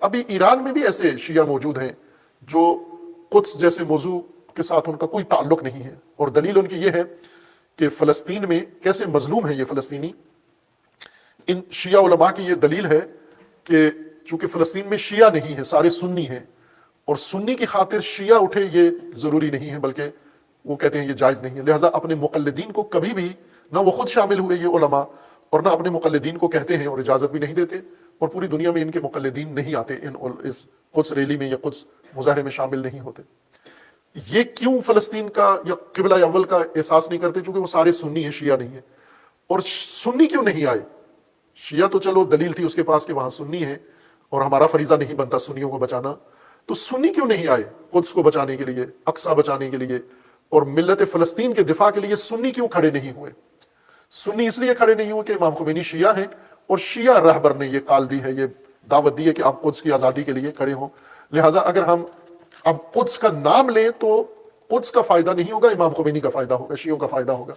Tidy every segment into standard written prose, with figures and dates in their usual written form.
ابھی ایران میں بھی ایسے شیعہ موجود ہیں جو قدس جیسے موضوع کے ساتھ ان کا کوئی تعلق نہیں ہے، اور دلیل ان کی یہ ہے کہ فلسطین میں کیسے مظلوم ہیں یہ فلسطینی۔ ان شیعہ علماء کی یہ دلیل ہے کہ چونکہ فلسطین میں شیعہ نہیں ہے، سارے سنی ہیں، اور سنی کی خاطر شیعہ اٹھے یہ ضروری نہیں ہے، بلکہ وہ کہتے ہیں یہ جائز نہیں ہے، لہٰذا اپنے مقلدین کو کبھی بھی نہ وہ خود شامل ہوئے یہ علماء، اور نہ اپنے مقلدین کو کہتے ہیں اور اجازت بھی نہیں دیتے، اور پوری دنیا میں ان کے مقلدین نہیں آتے اس قدس ریلی میں یا قدس مظاہرے میں شامل نہیں ہوتے۔ یہ کیوں فلسطین کا یا قبلہ اول کا احساس نہیں کرتے؟ چونکہ وہ سارے سنی ہیں، شیعہ نہیں ہیں۔ اور سنی کیوں نہیں آئے؟ شیعہ تو چلو دلیل تھی اس کے پاس کہ وہاں سنی ہے اور ہمارا فریضہ نہیں بنتا سنیوں کو بچانا، تو سنی کیوں نہیں آئے قدس کو بچانے کے لیے، اقصی بچانے کے لیے، اور ملت فلسطین کے دفاع کے لیے سنی کیوں کھڑے نہیں ہوئے؟ سنی اس لیے کھڑے نہیں ہوئے کہ امام خمینی شیعہ ہیں، اور شیعہ رہبر نے یہ کال دی ہے، یہ دعوت دی ہے کہ آپ قدس کی آزادی کے لیے کھڑے ہوں، لہٰذا اگر ہم اب قدس کا نام لیں تو قدس کا فائدہ نہیں ہوگا، امام خمینی کا فائدہ ہوگا، شیعوں کا فائدہ ہوگا۔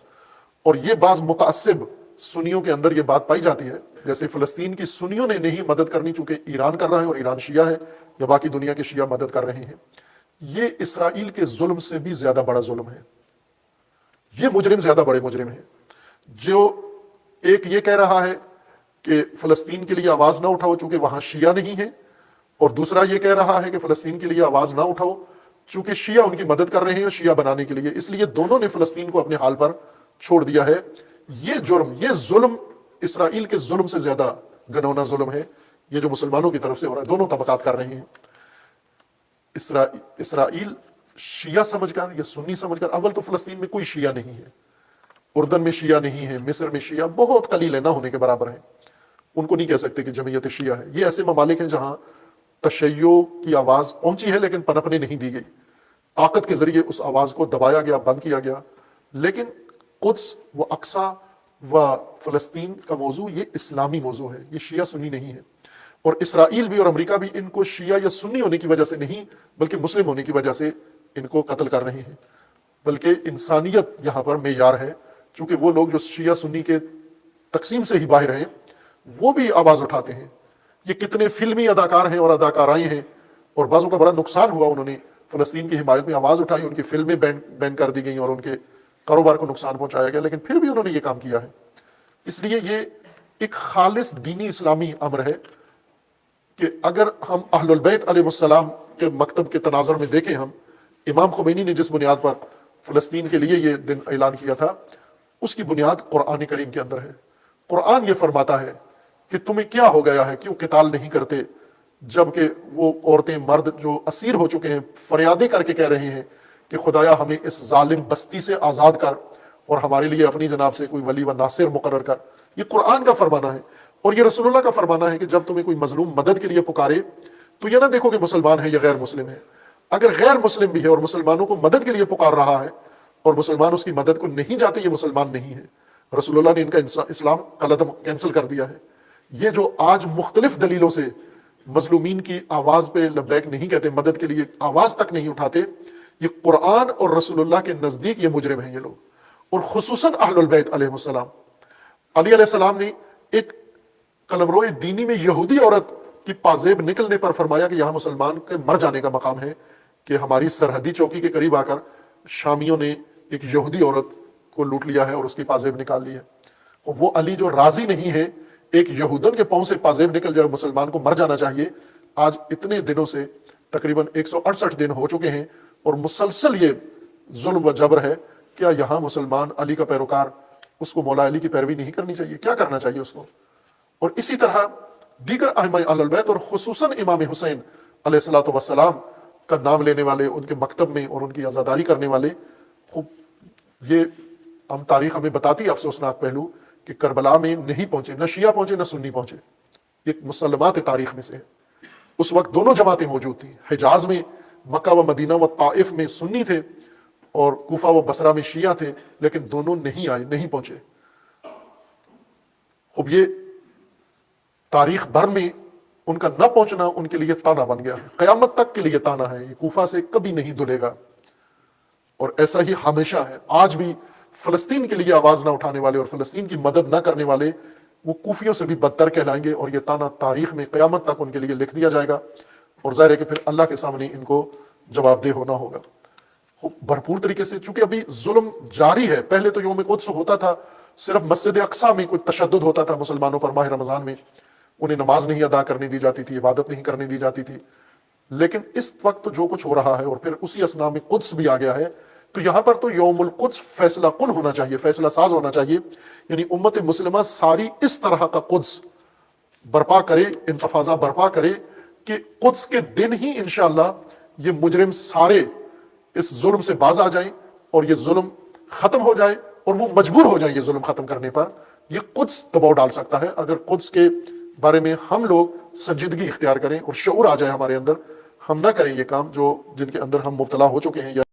اور یہ بعض متعصب سنیوں کے اندر یہ بات پائی جاتی ہے، جیسے فلسطین کی سنیوں نے نہیں مدد کرنی چونکہ ایران کر رہا ہے اور ایران شیعہ ہے، یا باقی دنیا کے شیعہ مدد کر رہے ہیں۔ یہ اسرائیل کے ظلم سے بھی زیادہ بڑا ظلم ہے، یہ مجرم زیادہ بڑے مجرم ہیں، جو ایک یہ کہہ رہا ہے کہ فلسطین کے لیے آواز نہ اٹھاؤ چونکہ وہاں شیعہ نہیں ہے، اور دوسرا یہ کہہ رہا ہے کہ فلسطین کے لیے آواز نہ اٹھاؤ چونکہ شیعہ ان کی مدد کر رہے ہیں شیعہ بنانے کے لیے، اس لیے دونوں نے فلسطین کو اپنے حال پر چھوڑ دیا ہے۔ یہ جرم، یہ ظلم اسرائیل کے ظلم سے زیادہ گنونا ظلم ہے، یہ جو مسلمانوں کی طرف سے ہو رہا ہے، دونوں طبقات کر رہے ہیں۔ اسرائیل شیعہ سمجھ کر یا سنی سمجھ کر، اول تو فلسطین میں کوئی شیعہ نہیں ہے، اردن میں شیعہ نہیں ہے، مصر میں شیعہ بہت قلیل ہے، نہ ہونے کے برابر ہیں، ان کو نہیں کہہ سکتے کہ جمعیت شیعہ ہے۔ یہ ایسے ممالک ہیں جہاں تشیع کی آواز پہنچی ہے لیکن پنپنے نہیں دی گئی، طاقت کے ذریعے اس آواز کو دبایا گیا، بند کیا گیا، لیکن قدس و اقصی و فلسطین کا موضوع یہ اسلامی موضوع ہے، یہ شیعہ سنی نہیں ہے۔ اور اسرائیل بھی اور امریکہ بھی ان کو شیعہ یا سنی ہونے کی وجہ سے نہیں بلکہ مسلم ہونے کی وجہ سے ان کو قتل کر رہے ہیں، بلکہ انسانیت یہاں پر معیار ہے، چونکہ وہ لوگ جو شیعہ سنی کے تقسیم سے ہی باہر ہیں وہ بھی آواز اٹھاتے ہیں۔ یہ کتنے فلمی اداکار ہیں اور اداکارائیں ہیں، اور بعضوں کا بڑا نقصان ہوا، انہوں نے فلسطین کی حمایت میں آواز اٹھائی، ان کی فلمیں بین کر دی گئیں اور ان کے کاروبار کو نقصان پہنچایا گیا، لیکن پھر بھی انہوں نے یہ کام کیا ہے۔ اس لیے یہ ایک خالص دینی اسلامی امر ہے کہ اگر ہم اہل البیت علیہ السلام کے مکتب کے تناظر میں دیکھیں، ہم امام خمینی نے جس بنیاد پر فلسطین کے لیے یہ دن اعلان کیا تھا، اس کی بنیاد قرآن کریم کے اندر ہے۔ قرآن یہ فرماتا ہے کہ تمہیں کیا ہو گیا ہے، کیوں قتال نہیں کرتے، جبکہ وہ عورتیں مرد جو اسیر ہو چکے ہیں فریادیں کر کے کہہ رہے ہیں کہ خدایا ہمیں اس ظالم بستی سے آزاد کر اور ہمارے لیے اپنی جناب سے کوئی ولی و ناصر مقرر کر۔ یہ قرآن کا فرمانا ہے، اور یہ رسول اللہ کا فرمانا ہے کہ جب تمہیں کوئی مظلوم مدد کے لیے پکارے تو یہ نہ دیکھو کہ مسلمان ہے یا غیر مسلم ہے، اگر غیر مسلم بھی ہے اور مسلمانوں کو مدد کے لیے پکار رہا ہے اور مسلمان اس کی مدد کو نہیں جاتے، یہ مسلمان نہیں ہے۔ رسول اللہ نے ان کا اسلام کا قدم کینسل کر دیا ہے۔ یہ جو آج مختلف دلیلوں سے مظلومین کی آواز پہ لبیک نہیں کہتے، مدد کے لیے آواز تک نہیں اٹھاتے، یہ قرآن اور رسول اللہ کے نزدیک یہ مجرم ہیں یہ لوگ، اور خصوصاً اہل البیت علیہ السلام۔ علی علیہ السلام نے ایک قلمرو دینی میں یہودی عورت کی پازیب نکلنے پر فرمایا کہ یہاں مسلمان کے مر جانے کا مقام ہے، کہ ہماری سرحدی چوکی کے قریب آ کر شامیوں نے ایک یہودی عورت کو لوٹ لیا ہے اور اس کی پازیب نکال لی ہے۔ وہ علی جو راضی نہیں ہے ایک یہودن کے پاؤں سے پازیب نکل جائے، مسلمان کو مر جانا چاہیے۔ آج اتنے دنوں سے تقریباً 168 دن ہو چکے ہیں اور مسلسل یہ ظلم و جبر ہے، کیا یہاں مسلمان علی کا پیروکار اس کو مولا علی کی پیروی نہیں کرنی چاہیے؟ کیا کرنا چاہیے اس کو؟ اور اسی طرح دیگر ائمہ اہل البیت اور خصوصاً امام حسین علیہ الصلوۃ والسلام کا نام لینے والے، ان کے مکتب میں اور ان کی عزاداری کرنے والے، خوب یہ ہم تاریخ ہمیں بتاتی افسوسناک پہلو کہ کربلا میں نہیں پہنچے، نہ شیعہ پہنچے نہ سنی پہنچے، یہ مسلمات تاریخ میں سے ہے۔ اس وقت دونوں جماعتیں موجود تھیں، حجاز میں مکہ و مدینہ و طائف میں سنی تھے اور کوفہ و بصرہ میں شیعہ تھے، لیکن دونوں نہیں آئے، نہیں پہنچے۔ خوب یہ تاریخ بھر میں ان کا نہ پہنچنا ان کے لیے تانا بن گیا ہے، قیامت تک کے لیے تانا ہے، یہ کوفہ سے کبھی نہیں دھلے گا، اور ایسا ہی ہمیشہ ہے۔ آج بھی فلسطین کے لیے آواز نہ اٹھانے والے اور فلسطین کی مدد نہ کرنے والے وہ کوفیوں سے بھی بدتر کہلائیں گے، اور یہ تانا تاریخ میں قیامت تک ان کے لیے لکھ دیا جائے گا، اور ظاہر ہے کہ پھر اللہ کے سامنے ان کو جواب دہ ہونا ہوگا بھرپور طریقے سے۔ چونکہ ابھی ظلم جاری ہے، پہلے تو یوم قدس ہوتا تھا، صرف مسجد اقصیٰ میں کوئی تشدد ہوتا تھا مسلمانوں پر ماہ رمضان میں، انہیں نماز نہیں ادا کرنے دی جاتی تھی، عبادت نہیں کرنے دی جاتی تھی، لیکن اس وقت جو کچھ ہو رہا ہے اور پھر اسی اسنا میں قدس بھی آ گیا ہے، تو یہاں پر تو یوم القدس فیصلہ کن ہونا چاہیے، فیصلہ ساز ہونا چاہیے، یعنی امت مسلمہ ساری اس طرح کا قدس برپا کرے، انتفاضہ برپا کرے کہ قدس کے دن ہی انشاءاللہ یہ مجرم سارے اس ظلم سے باز آ جائیں اور یہ ظلم ختم ہو جائے، اور وہ مجبور ہو جائیں یہ ظلم ختم کرنے پر۔ یہ قدس دباؤ ڈال سکتا ہے اگر قدس کے بارے میں ہم لوگ سنجیدگی اختیار کریں اور شعور آ جائے ہمارے اندر، ہم نہ کریں یہ کام جو جن کے اندر ہم مبتلا ہو چکے ہیں یا